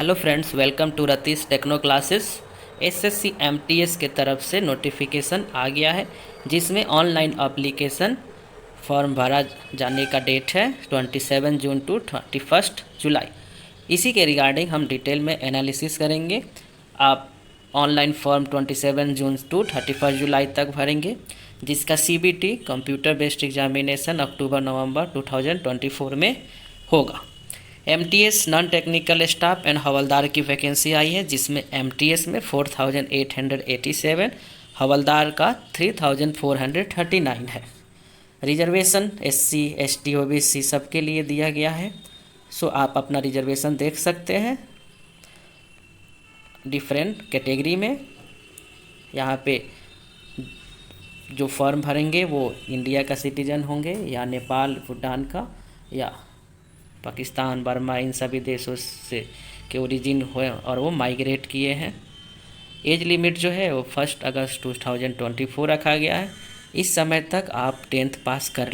Hello friends, welcome to Ratish techno classes. SSC MTS के तरफ से नोटिफिकेशन आ गया है जिसमें ऑनलाइन एप्लीकेशन फॉर्म भरा जाने का डेट है 27 जून टू 31 जुलाई। इसी के रिगार्डिंग हम डिटेल में एनालिसिस करेंगे। आप online form 27 June to 31 July तक भरेंगे, जिसका सीबीटी कंप्यूटर बेस्ड एग्जामिनेशन अक्टूबर नवंबर 2024 में होगा। MTS non technical staff and हवलदार की वैकेंसी आई है, जिसमें एमटीएस में 4887, हवलदार का 3439 है। रिजर्वेशन एससी एसटी ओबीसी सबके लिए दिया गया है। सो आप अपना रिजर्वेशन देख सकते हैं डिफरेंट कैटेगरी में। यहाँ पे जो फॉर्म भरेंगे वो इंडिया का सिटीजन होंगे या नेपाल भूटान का या पाकिस्तान बर्मा इन सभी देशों से के ओरिजिन हुए और वो माइग्रेट किए हैं। एज लिमिट जो है वो 1 अगस्त 2024 रखा गया है। इस समय तक आप 10th पास कर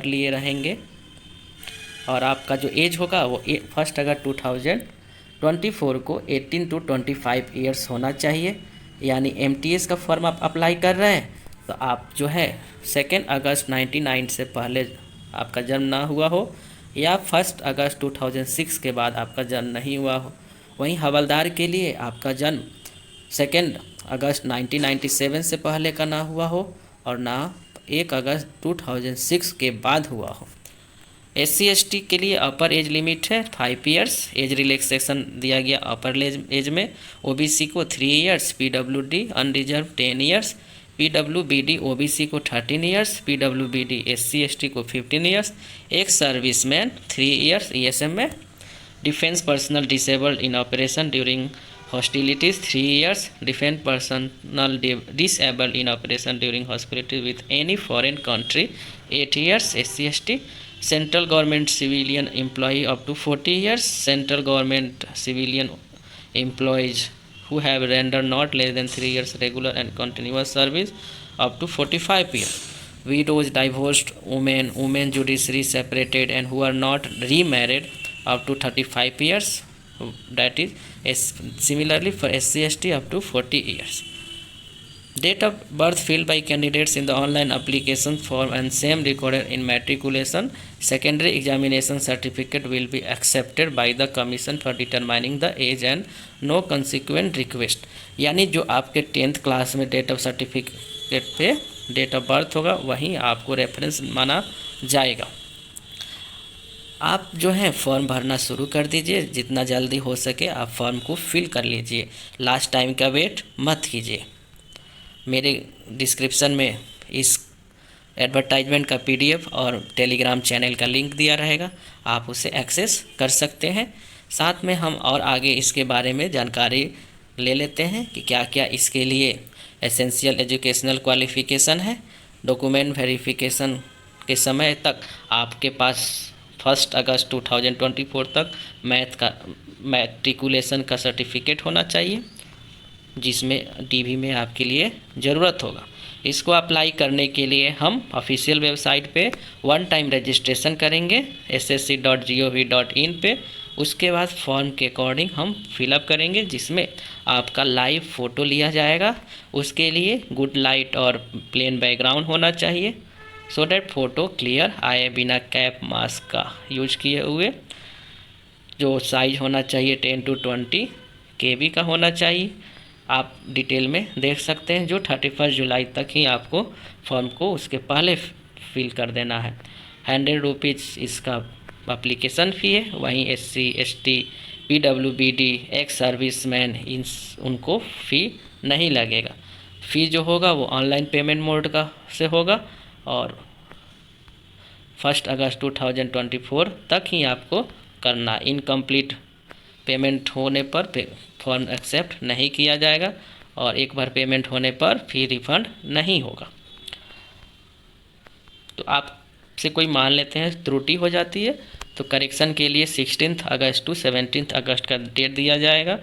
लिए रहेंगे और आपका जो एज होगा वो 1 अगस्त 2024 को 18 to 25 ईयर्स होना चाहिए। यानी एमटीएस का फॉर्म आप अप्लाई कर रहे हैं तो आप जो है 2 अगस्त 1999 से पहले आपका जन्म ना हुआ हो या 1 अगस्त 2006 के बाद आपका जन्म नहीं हुआ हो। वहीं हवलदार के लिए आपका जन्म 2 अगस्त 1997 से पहले का ना हुआ हो और ना 1 अगस्त 2006 के बाद हुआ हो। एससी एसटी के लिए अपर एज लिमिट है 5 ईयर्स। एज रिलैक्सेशन दिया गया अपर एज में। ओबीसी को 3 years, PWD unreserved 10 years, PWBD OBC को 13 ईयर्स, पीडब्ल्यूबीडी एससी एसटी को 15 ईयर्स, एक सर्विसमैन 3 ईयर्स ईएसएम में, defence personnel disabled in operation during hostilities 3 years, defence personnel disabled in operation during hostilities with any foreign country 8 years SC ST, central government civilian employee up to 40 years, central government civilian employees who have rendered not less than 3 years regular and continuous service up to 45 years. Widows, divorced women, women judiciary separated and who are not remarried up to 35 years. That is similarly for SC ST up to 40 years. Date of birth filled by candidates in the online application form and same recorded in matriculation secondary examination certificate will be accepted by the commission for determining the age and no consequent request। यानी जो आपके 10th class में date of certificate पे date of birth होगा वहीं आपको reference माना जाएगा। आप जो है फॉर्म भरना शुरू कर दीजिए, जितना जल्दी हो सके आप फॉर्म को फिल कर लीजिए। लास्ट टाइम का वेट मत कीजिए। मेरे डिस्क्रिप्शन में इस एडवर्टाइजमेंट का पीडीएफ और टेलीग्राम चैनल का लिंक दिया रहेगा, आप उसे एक्सेस कर सकते हैं। साथ में हम और आगे इसके बारे में जानकारी ले लेते हैं कि क्या क्या इसके लिए एसेंशियल एजुकेशनल क्वालिफ़िकेशन है। डॉक्यूमेंट वेरिफिकेशन के समय तक आपके पास 1 अगस्त 2024 तक मैट्रिकुलेशन का सर्टिफिकेट होना चाहिए, जिसमें डीवी में आपके लिए ज़रूरत होगा। इसको अप्लाई करने के लिए हम ऑफिशियल वेबसाइट पे वन टाइम रजिस्ट्रेशन करेंगे ssc.gov.in पे। उसके बाद फॉर्म के अकॉर्डिंग हम फिलअप करेंगे, जिसमें आपका लाइव फ़ोटो लिया जाएगा। उसके लिए गुड लाइट और प्लेन बैकग्राउंड होना चाहिए सो डैट फ़ोटो क्लियर आए, बिना कैप मास्क का यूज किए हुए। जो साइज होना चाहिए 10 to 20 KB का होना चाहिए। आप डिटेल में देख सकते हैं। जो 31 जुलाई तक ही आपको फॉर्म को उसके पहले फिल कर देना है। 100 रुपीज़ इसका एप्लीकेशन फ़ी है। वहीं SC ST PWBD ex serviceman उनको फ़ी नहीं लगेगा। फ़ी जो होगा वो ऑनलाइन पेमेंट मोड का से होगा और 1 अगस्त 2024 तक ही आपको करना। इनकम्प्लीट पेमेंट होने पर फॉर्म एक्सेप्ट नहीं किया जाएगा और एक बार पेमेंट होने पर फी रिफंड नहीं होगा। तो आपसे कोई मान लेते हैं त्रुटि हो जाती है तो करेक्शन के लिए 16 अगस्त टू 17 अगस्त का डेट दिया जाएगा।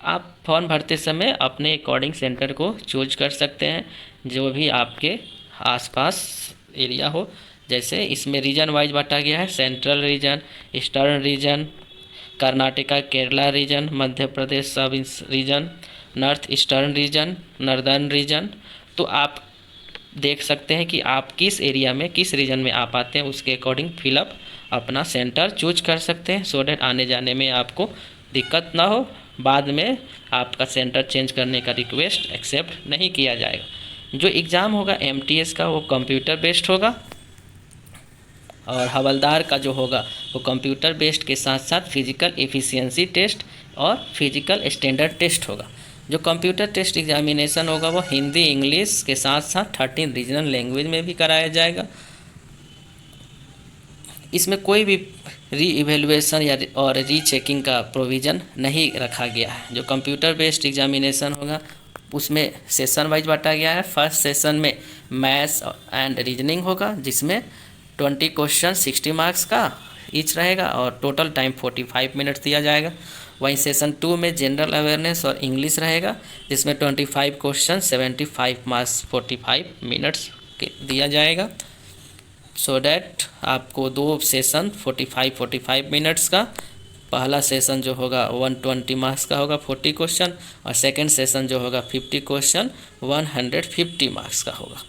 आप फॉर्म भरते समय अपने अकॉर्डिंग सेंटर को चूज कर सकते हैं, जो भी आपके आसपास एरिया हो। जैसे इसमें रीजन वाइज बांटा गया है, central region, eastern region, Karnataka Kerala region, Madhya Pradesh सब region, north eastern region, northern region. तो आप देख सकते हैं कि आप किस एरिया में, किस रीजन में आप आते हैं, उसके अकॉर्डिंग फिलअप अपना सेंटर चूज कर सकते हैं, सो डैट आने जाने में आपको दिक्कत ना हो, बाद में आपका सेंटर चेंज करने का रिक्वेस्ट एक्सेप्ट नहीं किया जाएगा। जो एग्ज़ाम होगा MTS का वो कंप्यूटर बेस्ड होगा, और हवलदार का जो होगा वो कंप्यूटर बेस्ड के साथ साथ फिजिकल एफिशिएंसी टेस्ट और फिजिकल स्टैंडर्ड टेस्ट होगा। जो कंप्यूटर टेस्ट एग्जामिनेशन होगा वो हिंदी इंग्लिश के साथ साथ 13 रीजनल लैंग्वेज में भी कराया जाएगा। इसमें कोई भी री इवेलुएशन या और री चेकिंग का प्रोविज़न नहीं रखा गया है। जो कंप्यूटर बेस्ड एग्जामिनेशन होगा उसमें सेशन वाइज बांटा गया है। फर्स्ट सेशन में मैथ्स एंड रीजनिंग होगा, जिसमें 20 क्वेश्चन 60 मार्क्स का ईच रहेगा और टोटल टाइम 45 मिनट्स दिया जाएगा। वहीं सेशन 2 में जनरल अवेयरनेस और इंग्लिश रहेगा, जिसमें 25 क्वेश्चन 75 मार्क्स 45 मिनट्स के दिया जाएगा। सो डैट आपको 2 सेशन 45 मिनट्स का, पहला सेशन जो होगा 120 मार्क्स का होगा 40 क्वेश्चन, और सेकंड सेशन जो होगा 50 क्वेश्चन 150 मार्क्स का होगा।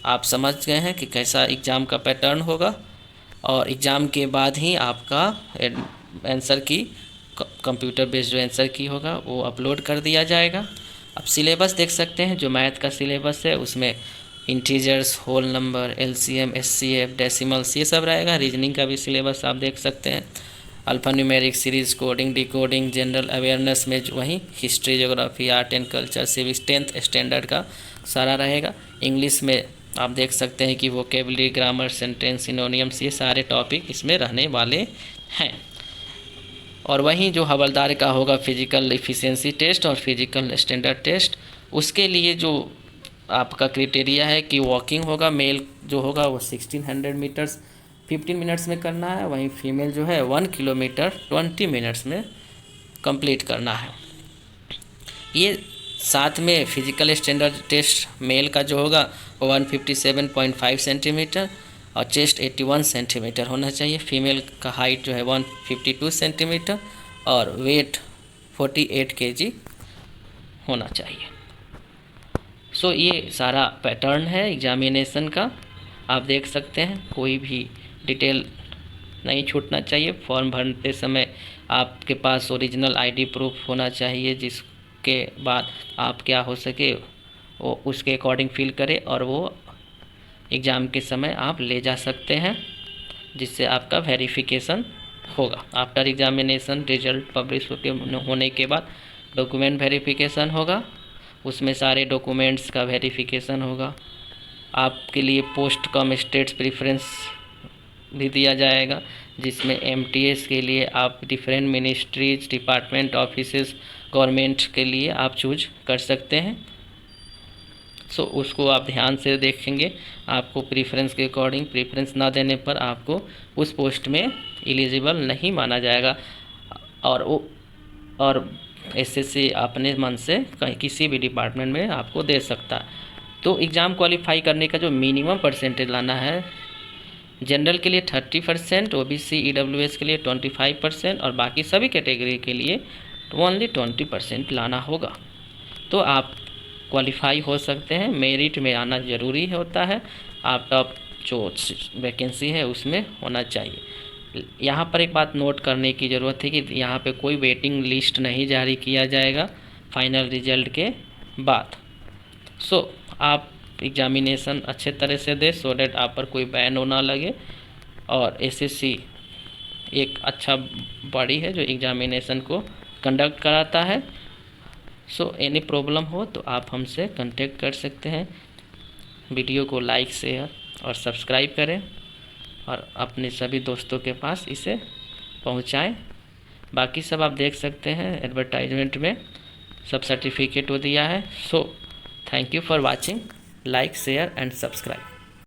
आप समझ गए हैं कि कैसा एग्ज़ाम का पैटर्न होगा, और एग्ज़ाम के बाद ही आपका आंसर की कंप्यूटर बेस्ड जो आंसर की होगा वो अपलोड कर दिया जाएगा। अब सिलेबस देख सकते हैं, जो मैथ का सिलेबस है उसमें integers, whole number, LCM, SCF, decimals ये सब रहेगा। रीजनिंग का भी सिलेबस आप देख सकते हैं, alphanumeric, series, coding, decoding, general awareness में वहीं history, geography, art and culture, civics 10th standard का सारा रहेगा। इंग्लिश में आप देख सकते हैं कि वोकेबलरी, ग्रामर, सेंटेंस, सिनोनियम्स ये सारे टॉपिक इसमें रहने वाले हैं। और वहीं जो हवलदार का होगा फिजिकल एफिशिएंसी टेस्ट और फिजिकल स्टैंडर्ड टेस्ट, उसके लिए जो आपका क्राइटेरिया है कि वॉकिंग होगा, मेल जो होगा वो 1600 मीटर्स 15 मिनट्स में करना है, वहीं फीमेल जो है 1 किलोमीटर 20 मिनट्स में कंप्लीट करना है। ये साथ में फिजिकल स्टैंडर्ड टेस्ट मेल का जो होगा वो 157.5 सेंटीमीटर और चेस्ट 81 सेंटीमीटर होना चाहिए। फीमेल का हाइट जो है 152 सेंटीमीटर और वेट 48 kg होना चाहिए। सो ये सारा पैटर्न है एग्जामिनेशन का, आप देख सकते हैं, कोई भी डिटेल नहीं छूटना चाहिए। फॉर्म भरते समय आपके पास ओरिजिनल ID प्रूफ होना चाहिए, जिसके बाद आप क्या हो सके वो उसके अकॉर्डिंग फिल करें और वो एग्ज़ाम के समय आप ले जा सकते हैं, जिससे आपका वेरिफिकेशन होगा। आफ्टर एग्जामिनेशन रिजल्ट पब्लिश होने के बाद डॉक्यूमेंट वेरिफिकेशन होगा, उसमें सारे डॉक्यूमेंट्स का वेरिफिकेशन होगा। आपके लिए पोस्ट कम स्टेट्स प्रेफरेंस भी दिया जाएगा, जिसमें MTS के लिए आप different ministries, department, offices, government के लिए आप चूज कर सकते हैं। सो उसको आप ध्यान से देखेंगे, आपको प्रेफरेंस के अकॉर्डिंग प्रेफरेंस ना देने पर आपको उस पोस्ट में एलिजिबल नहीं माना जाएगा, और SSC अपने मन से कहीं किसी भी डिपार्टमेंट में आपको दे सकता है। तो एग्ज़ाम क्वालिफाई करने का जो मिनिमम परसेंटेज लाना है, जनरल के लिए 30%, OBC EWS के लिए 25% और बाकी सभी कैटेगरी के लिए ओनली 20% लाना होगा, तो आप क्वालिफाई हो सकते हैं। मेरिट में आना ज़रूरी होता है, आपका जो वैकेंसी है उसमें होना चाहिए। यहाँ पर एक बात नोट करने की ज़रूरत है कि यहाँ पे कोई वेटिंग लिस्ट नहीं जारी किया जाएगा फाइनल रिजल्ट के बाद। सो आप एग्जामिनेशन अच्छे तरह से दे, सो डैट आप पर कोई बैन ना लगे। और SSC एक अच्छा बॉडी है जो एग्जामिनेशन को कंडक्ट कराता है। सो एनी प्रॉब्लम हो तो आप हमसे कांटेक्ट कर सकते हैं। वीडियो को लाइक, शेयर और सब्सक्राइब करें और अपने सभी दोस्तों के पास इसे पहुंचाएं। बाकी सब आप देख सकते हैं, एडवर्टाइजमेंट में सब सर्टिफिकेट वो दिया है। So thank you for watching, like, share and subscribe.